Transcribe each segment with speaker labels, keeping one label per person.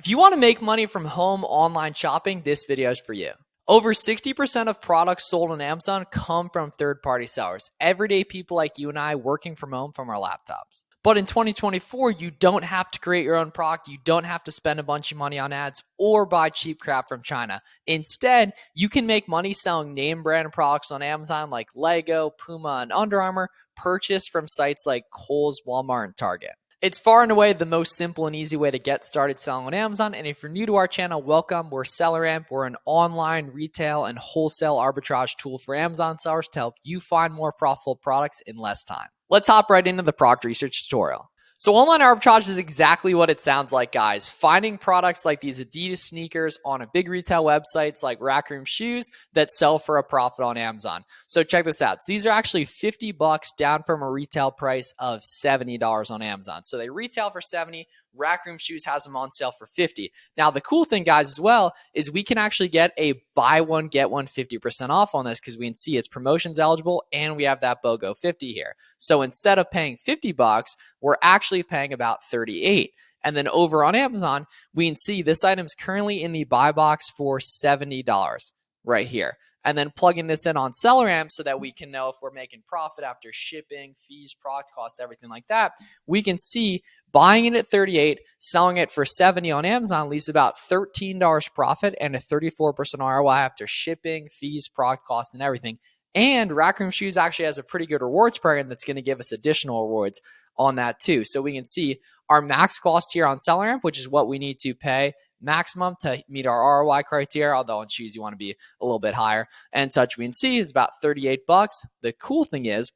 Speaker 1: If you want to make money from home online shopping, this video is for you. Over 60% of products sold on Amazon come from third-party sellers, everyday people like you and I working from home from our laptops. But in 2024, you don't have to create your own product. You don't have to spend a bunch of money on ads or buy cheap crap from China. Instead, you can make money selling name brand products on Amazon like Lego, Puma, and Under Armour, purchased from sites like Kohl's, Walmart, and Target. It's far and away the most simple and easy way to get started selling on Amazon. And if you're new to our channel, welcome. We're SellerAmp. We're an online retail and wholesale arbitrage tool for Amazon sellers to help you find more profitable products in less time. Let's hop right into the product research tutorial. So online arbitrage is exactly what it sounds like, guys. Finding products like these Adidas sneakers on a big retail websites like Rack Room Shoes that sell for a profit on Amazon. So check this out. So these are actually $50 down from a retail price of $70 on Amazon. So they retail for $70. Rack Room Shoes has them on sale for $50. Now, the cool thing, guys, as well, is we can actually get a buy one, get one 50% off on this because we can see it's promotions eligible and we have that BOGO 50 here. So instead of paying $50, we're actually paying about $38. And then over on Amazon, we can see this item is currently in the buy box for $70 right here. And then plugging this in on SellerAmp so that we can know if we're making profit after shipping, fees, product cost, everything like that. We can see buying it at $38, selling it for $70 on Amazon leaves about $13 profit and a 34% ROI after shipping, fees, product cost, and everything. And Rack Room Shoes actually has a pretty good rewards program that's going to give us additional rewards on that too. So we can see our max cost here on SellerAmp, which is what we need to pay maximum to meet our ROI criteria, although on shoes you want to be a little bit higher. And such we can see is about $38. The cool thing is,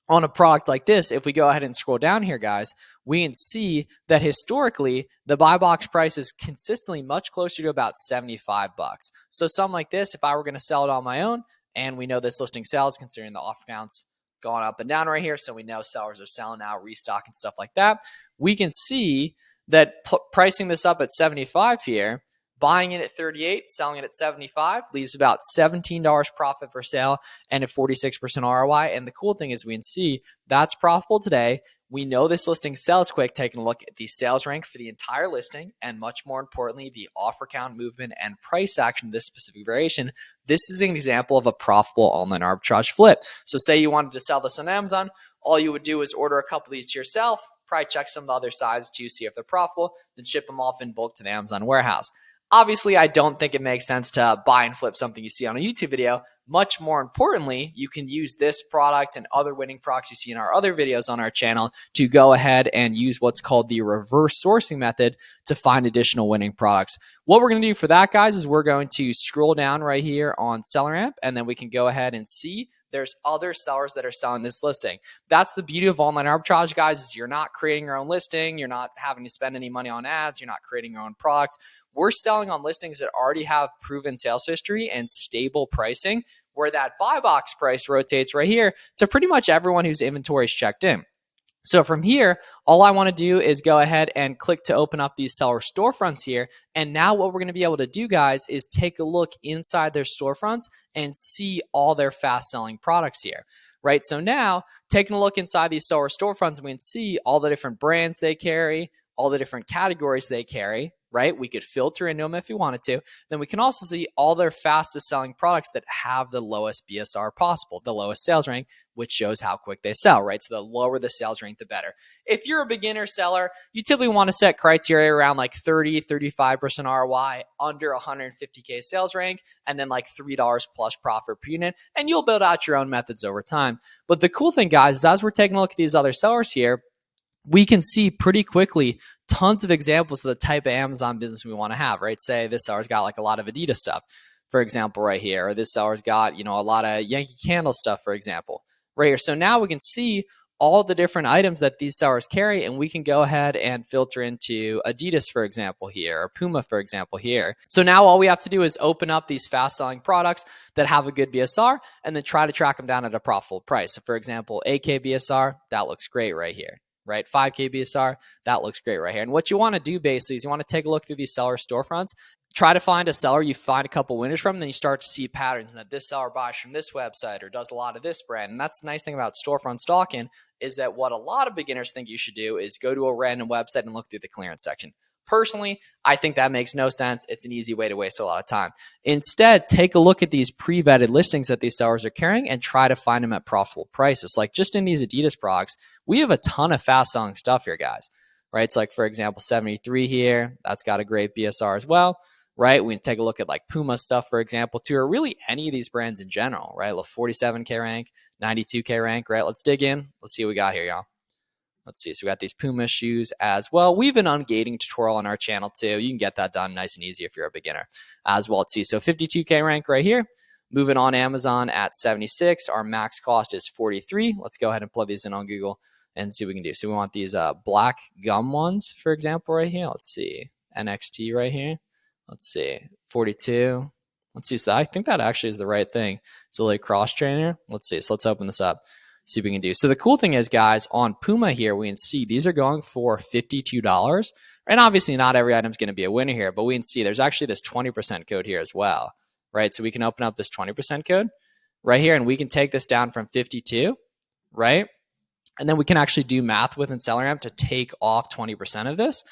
Speaker 1: on a product like this, if we go ahead and scroll down here, guys, we can see that historically, the buy box price is consistently much closer to about $75. So something like this, if I were going to sell it on my own, and we know this listing sells considering the offer counts going up and down right here, so we know sellers are selling out, restocking, stuff like that, we can see that pricing this up at 75 here, buying it at 38, selling it at 75, leaves about $17 profit per sale and a 46% ROI. And the cool thing is we can see that's profitable today. We know this listing sells quick, taking a look at the sales rank for the entire listing, and much more importantly, the offer count movement and price action of this specific variation. This is an example of a profitable online arbitrage flip. So say you wanted to sell this on Amazon, all you would do is order a couple of these to yourself, probably check some of the other sizes to see if they're profitable, then ship them off in bulk to the Amazon warehouse. Obviously, I don't think it makes sense to buy and flip something you see on a YouTube video. Much more importantly, you can use this product and other winning products you see in our other videos on our channel to go ahead and use what's called the reverse sourcing method to find additional winning products. What we're going to do for that, guys, is we're going to scroll down right here on SellerAmp, and then we can go ahead and see there's other sellers that are selling this listing. That's the beauty of online arbitrage, guys, is you're not creating your own listing. You're not having to spend any money on ads. You're not creating your own products. We're selling on listings that already have proven sales history and stable pricing, where that buy box price rotates right here to pretty much everyone whose inventory is checked in. So from here, all I want to do is go ahead and click to open up these seller storefronts here. And now what we're going to be able to do, guys, is take a look inside their storefronts and see all their fast selling products here, right? So now taking a look inside these seller storefronts, we can see all the different brands they carry, all the different categories they carry, right? We could filter into them if we wanted to. Then we can also see all their fastest selling products that have the lowest BSR possible, the lowest sales rank, which shows how quick they sell, right? So the lower the sales rank, the better. If you're a beginner seller, you typically want to set criteria around like 30, 35% ROI, under 150K sales rank, and then like $3 plus profit per unit, and you'll build out your own methods over time. But the cool thing, guys, is as we're taking a look at these other sellers here, we can see pretty quickly tons of examples of the type of Amazon business we want to have, right? Say this seller's got like a lot of Adidas stuff, for example, right here, or this seller's got, a lot of Yankee Candle stuff, for example, right here. So now we can see all the different items that these sellers carry, and we can go ahead and filter into Adidas, for example, here, or Puma, for example, here. So now all we have to do is open up these fast-selling products that have a good BSR and then try to track them down at a profitable price. So, for example, 8K BSR, that looks great right here. Right, 5K BSR, that looks great right here. And what you want to do basically is you want to take a look through these seller storefronts, try to find a seller you find a couple winners from, and then you start to see patterns and that this seller buys from this website or does a lot of this brand. And that's the nice thing about storefront stalking is that what a lot of beginners think you should do is go to a random website and look through the clearance section. Personally, I think that makes no sense. It's an easy way to waste a lot of time. Instead, take a look at these pre-vetted listings that these sellers are carrying and try to find them at profitable prices. Like just in these Adidas products, we have a ton of fast selling stuff here, guys, right? It's like, for example, 73 here. That's got a great BSR as well, right? We can take a look at like Puma stuff, for example, too, or really any of these brands in general, right? 47K rank, 92K rank, right? Let's dig in. Let's see what we got here, y'all. Let's see. So we got these Puma shoes as well. We have an ungating tutorial on our channel too. You can get that done nice and easy if you're a beginner as well too. So 52K rank right here. Moving on Amazon at 76. Our max cost is 43. Let's go ahead and plug these in on Google and see what we can do. So we want these black gum ones, for example, right here. Let's see. NXT right here. Let's see. 42. Let's see. So I think that actually is the right thing. It's a little cross trainer. Let's see. So let's open this up. See what we can do. So the cool thing is, guys, on Puma here, we can see these are going for $52. And obviously not every item is going to be a winner here, but we can see there's actually this 20% code here as well, right? So we can open up this 20% code right here, and we can take this down from 52, right? And then we can actually do math within SellerAmp to take off 20% of this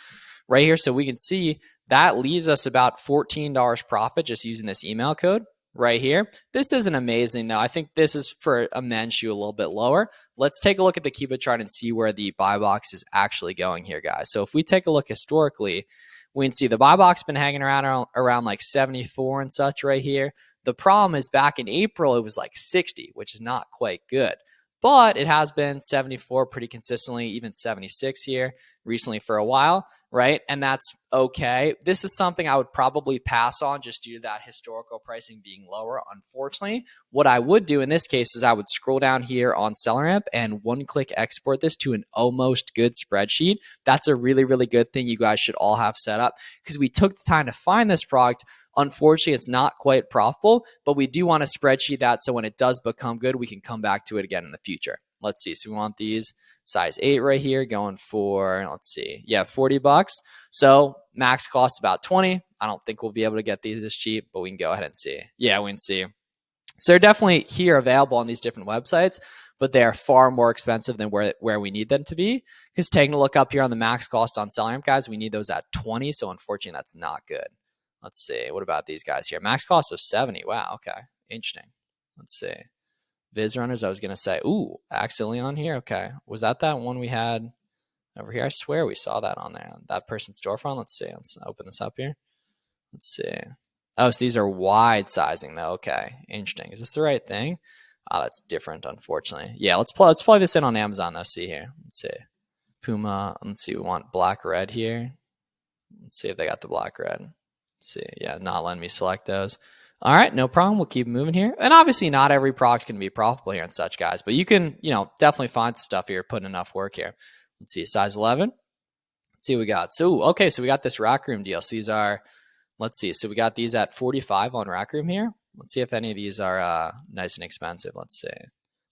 Speaker 1: right here. So we can see that leaves us about $14 profit just using this email code right here. This isn't amazing though. I think this is for a men's shoe a little bit lower. Let's take a look at the Keep It chart and see where the buy box is actually going here, guys. So if we take a look historically, we can see the buy box been hanging around like 74 and such right here. The problem is back in April, it was like 60, which is not quite good. But it has been 74 pretty consistently, even 76 here recently for a while, right? And that's okay. This is something I would probably pass on just due to that historical pricing being lower, unfortunately. What I would do in this case is I would scroll down here on SellerAmp and one-click export this to an almost good spreadsheet. That's a really, really good thing you guys should all have set up because we took the time to find this product. Unfortunately, it's not quite profitable, but we do want to spreadsheet that so when it does become good, we can come back to it again in the future. Let's see. So we want these size 8 right here going for, let's see, yeah, $40. So max cost about 20. I don't think we'll be able to get these this cheap, but we can go ahead and see. Yeah, we can see. So they're definitely here available on these different websites, but they are far more expensive than where we need them to be. Because taking a look up here on the max cost on SellerAmp, guys, we need those at 20. So unfortunately, that's not good. Let's see. What about these guys here? Max cost of 70. Wow. Okay. Interesting. Let's see. Viz runners, I was going to say, ooh, accidentally on here. Okay. Was that one we had over here? I swear we saw that on there. That person's storefront. Let's see. Let's open this up here. Let's see. Oh, so these are wide sizing though. Okay. Interesting. Is this the right thing? Oh, that's different, unfortunately. Yeah, let's plug this in on Amazon though. See here. Let's see. Puma. Let's see. We want black red here. Let's see if they got the black red. Let's see. Yeah, not letting me select those. All right, no problem. We'll keep moving here. And obviously not every product can be profitable here and such, guys, but you can, definitely find stuff here, put enough work here. Let's see, size 11. Let's see what we got. So, okay, so we got this Rack Room deal. So these are, let's see. So we got these at 45 on Rack Room here. Let's see if any of these are nice and expensive. Let's see.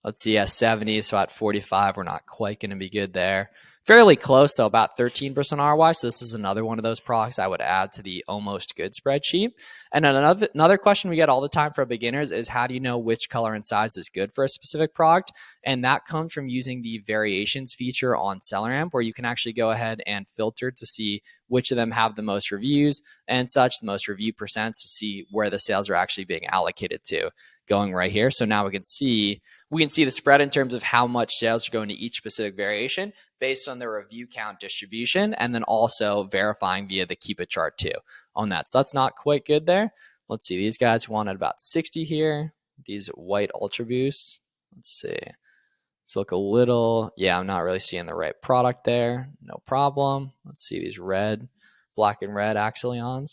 Speaker 1: Let's see, 70. So at 45, we're not quite going to be good there. Fairly close, though, about 13% ROI. So this is another one of those products I would add to the almost good spreadsheet. And another question we get all the time for beginners is how do you know which color and size is good for a specific product? And that comes from using the variations feature on SellerAmp, where you can actually go ahead and filter to see which of them have the most reviews and such, the most review percents to see where the sales are actually being allocated to going right here. So now we can see the spread in terms of how much sales are going to each specific variation based on the review count distribution, and then also verifying via the Keep It chart too on that. So that's not quite good there. Let's see. These guys wanted about 60 here. These white Ultra Boosts. Let's see. Let's look a little. Yeah, I'm not really seeing the right product there. No problem. Let's see these red, black and red Axelions.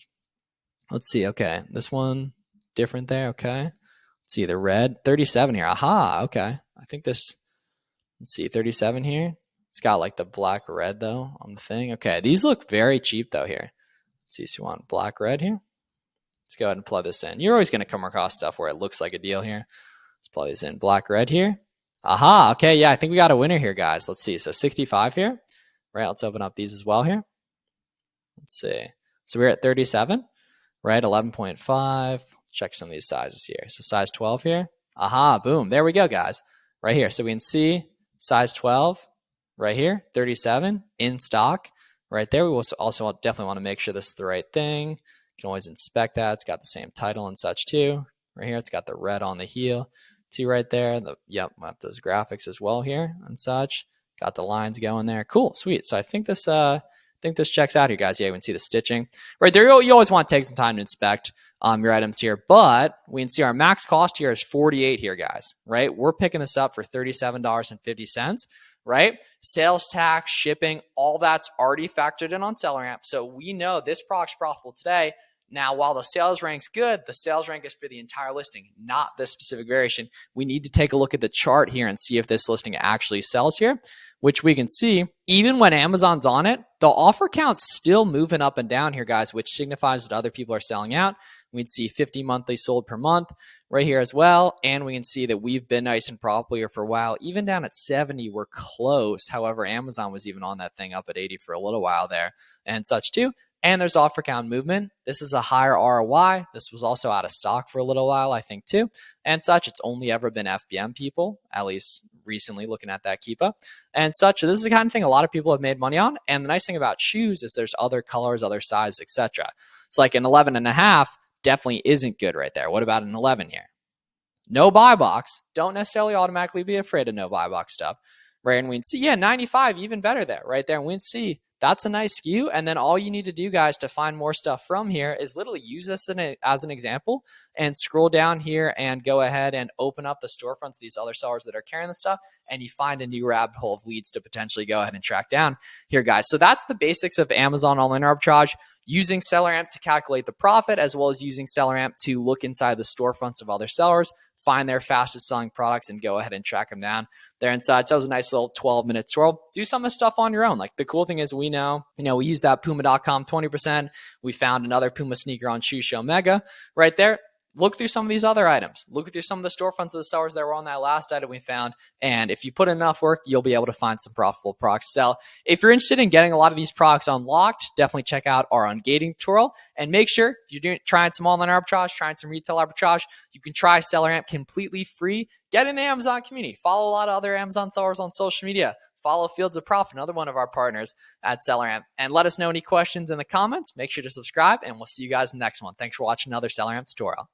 Speaker 1: Let's see. Okay. This one different there. Okay. Let's see the red 37 here. Aha. Okay. I think this, let's see, 37 here. It's got like the black red though on the thing. Okay. These look very cheap though here. Let's see. So you want black red here. Let's go ahead and plug this in. You're always going to come across stuff where it looks like a deal here. Let's plug this in. Black red here. Aha. Okay. Yeah. I think we got a winner here, guys. Let's see. So 65 here. Right. Let's open up these as well here. Let's see. So we're at 37, right? 11.5. Check some of these sizes here. So size 12 here. Aha. Boom. There we go, guys. Right here. So we can see size 12 right here, 37 in stock, right there. We will also definitely want to make sure this is the right thing. You can always inspect that. It's got the same title and such too. Right here, it's got the red on the heel too right there. Yep, got those graphics as well here and such. Got the lines going there. Cool, sweet. So I think this checks out here, guys. Yeah, you can see the stitching right there. You always want to take some time to inspect your items here, but we can see our max cost here is $48 here, guys. Right, we're picking this up for $37.50. Right, sales tax, shipping, all that's already factored in on SellerAmp. So we know this product's profitable today. Now, while the sales rank's good, the sales rank is for the entire listing, not this specific variation. We need to take a look at the chart here and see if this listing actually sells here, which we can see even when Amazon's on it, the offer count's still moving up and down here, guys, which signifies that other people are selling out. We'd see 50 monthly sold per month right here as well. And we can see that we've been nice and profitable here for a while. Even down at 70, we're close. However, Amazon was even on that thing up at 80 for a little while there and such too. And there's offer count movement. This is a higher ROI. This was also out of stock for a little while, I think, too. And such, it's only ever been FBM people, at least recently looking at that Keepa and such. So this is the kind of thing a lot of people have made money on. And the nice thing about shoes is there's other colors, other sizes, etc. So like an 11.5 definitely isn't good right there. What about an 11 here? No buy box. Don't necessarily automatically be afraid of no buy box stuff. Right, and we can see, yeah, 95, even better there, right there. And we can see that's a nice SKU. And then all you need to do, guys, to find more stuff from here is literally use this as an example and scroll down here and go ahead and open up the storefronts of these other sellers that are carrying the stuff. And you find a new rabbit hole of leads to potentially go ahead and track down here, guys. So that's the basics of Amazon online arbitrage, using SellerAmp to calculate the profit, as well as using SellerAmp to look inside the storefronts of other sellers, find their fastest selling products, and go ahead and track them down there inside. So that was a nice little 12-minute twirl. Do some of the stuff on your own. Like the cool thing is we know, we use that Puma.com 20%. We found another Puma sneaker on Shoe Show Mega right there. Look through some of these other items. Look through some of the storefronts of the sellers that were on that last item we found. And if you put in enough work, you'll be able to find some profitable products to sell. If you're interested in getting a lot of these products unlocked, definitely check out our ungating tutorial. And make sure if you're trying some online arbitrage, trying some retail arbitrage, you can try SellerAmp completely free. Get in the Amazon community. Follow a lot of other Amazon sellers on social media. Follow Fields of Profit, another one of our partners at SellerAmp. And let us know any questions in the comments. Make sure to subscribe, and we'll see you guys in the next one. Thanks for watching another SellerAmp tutorial.